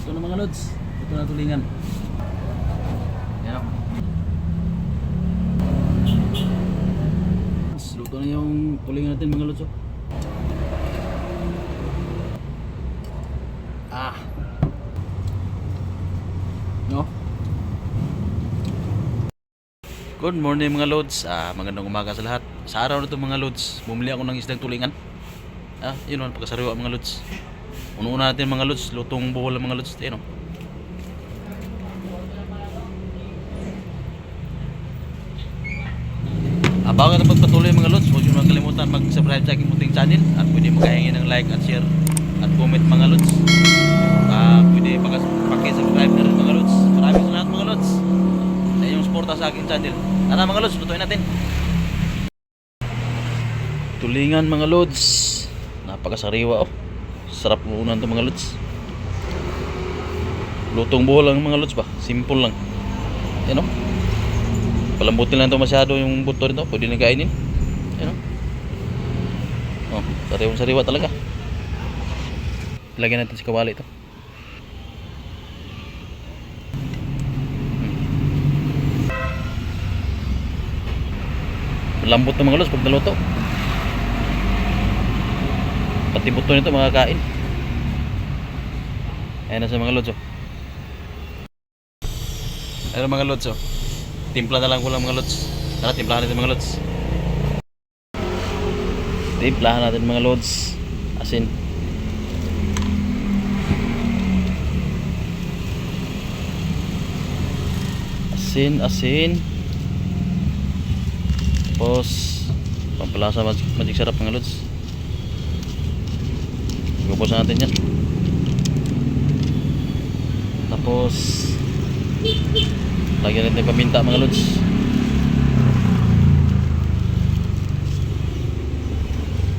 Ito na mga lods. Ito na tulingan. Yan o. Luto na yung tulingan natin mga lods. Ah. No? Good morning mga lods. Magandang umaga sa lahat. Sa araw na ito mga lods, bumili ako ng isdang tulingan. Yun o, pagkasariwa mga lods. Una natin mga lods, lutong buhol mga lods. Ayun o. Bago na pagpatuloy mga lods, huwag nyo makalimutan mag-subscribe sa aking munting channel. At pwede makahingi ng like at share at comment mga lods. Pwede pakisubscribe na rin mga lods. Maraming salamat mga lods sa inyong suporta sa aking channel. Tara mga lods, lutuin natin tulingan mga lods. Napakasariwa oh. Sarap lunan to mga lods. Lutong buhol lang mga lods ba. Simple lang. Yan oh. Palambutin lang ito masyado yung buto nito. Pwede na kainin. Yan o. Sariwang sariwa talaga. Lagyan natin sa kawali ito. Malambot na mga lods pag naluto. Pati buto nito makakain. Ayan na sa mga lods oh. Ayan mga lods oh. Timpla na lang ko lang mga lods. Tara, timplahan natin mga lods. Timplahan natin mga lods. Asin. Asin. Tapos pampalasa magic sarap mga lods. Gupos natin yan. Tapos lagyan natin paminta mga lods.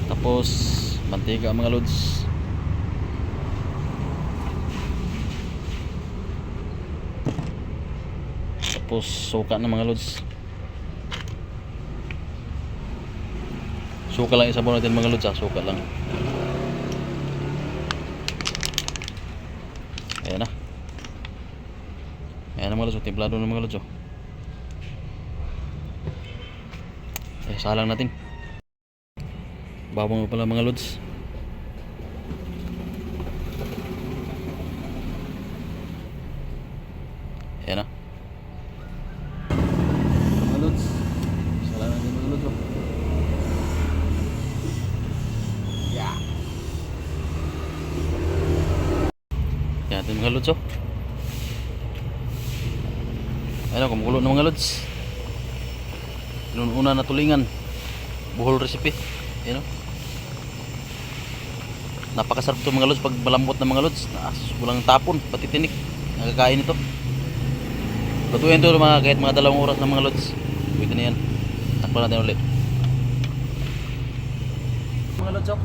Tapos mantika mga lods. Tapos suka na mga lods. Suka lang isabaw natin mga lods. Suka lang. Ayan na. Ayan na mga lods, timplado na mga lods oh. Salang natin. Bawang pala mga lods. Ayan na mga lods. Salang natin mga lods oh. Yeah. Ayan natin mga lods oh. Ayan o, kumukulo na mga lods. Una na tulingan. Buhol recipe. Ayan o. Napakasarap ito mga lods pag malambot na mga lods. Walang tapon, pati tinik. Nakakain ito. Lutuin ito mga, kahit mga 2 oras na mga lods. Pwede na yan. Takpan natin ulit. Mga lods o.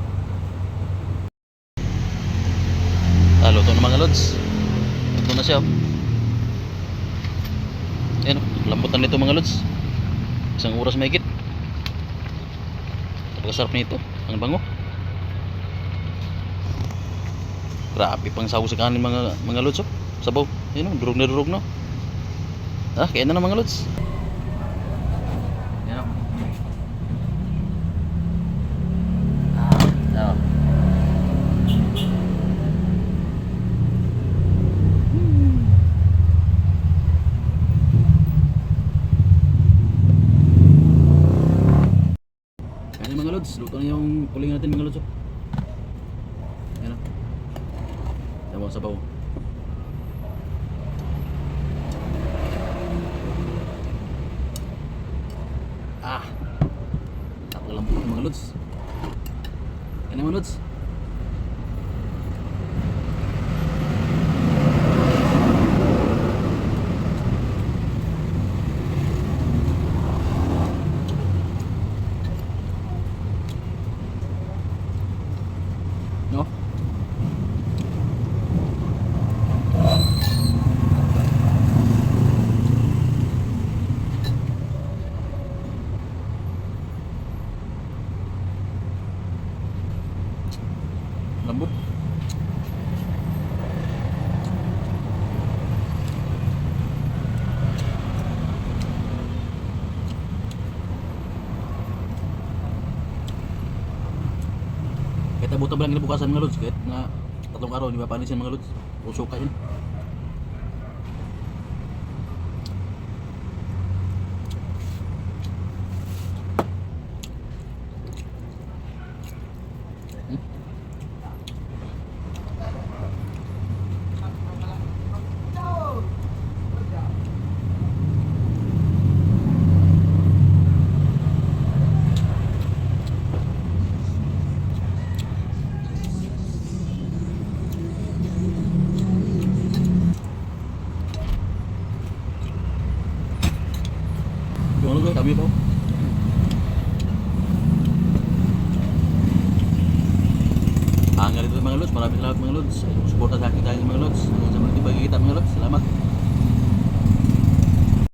Luto na mga lods. Luto na siya o. Ayan o, lambutan nito mga lods. 1 oras mahigit. Napakasarap nito. Ang bango. Grabe pang sawo sa kanin mga lods oh. Sabaw. Ayan o, durog na durog no. Kaya na mga lods. Ayan o. Ayan o. Mga lods, luto na yung tulingan natin mga lods oh. Ayan o. Sabaw sabaw. Napalambot mga lods. Ayan na mga lods. No? Buta ba lang kinabukasan mga lods? Kahit na 3 araw, di ba panisin mga lods? Usok ka yun. Yung ano ko, kami po. Nga rin mga lods, maraming salamat mga lods. Suporta sa akin tayo mga lods. Hanggang sa muli pagkikita mga lods. Salamat.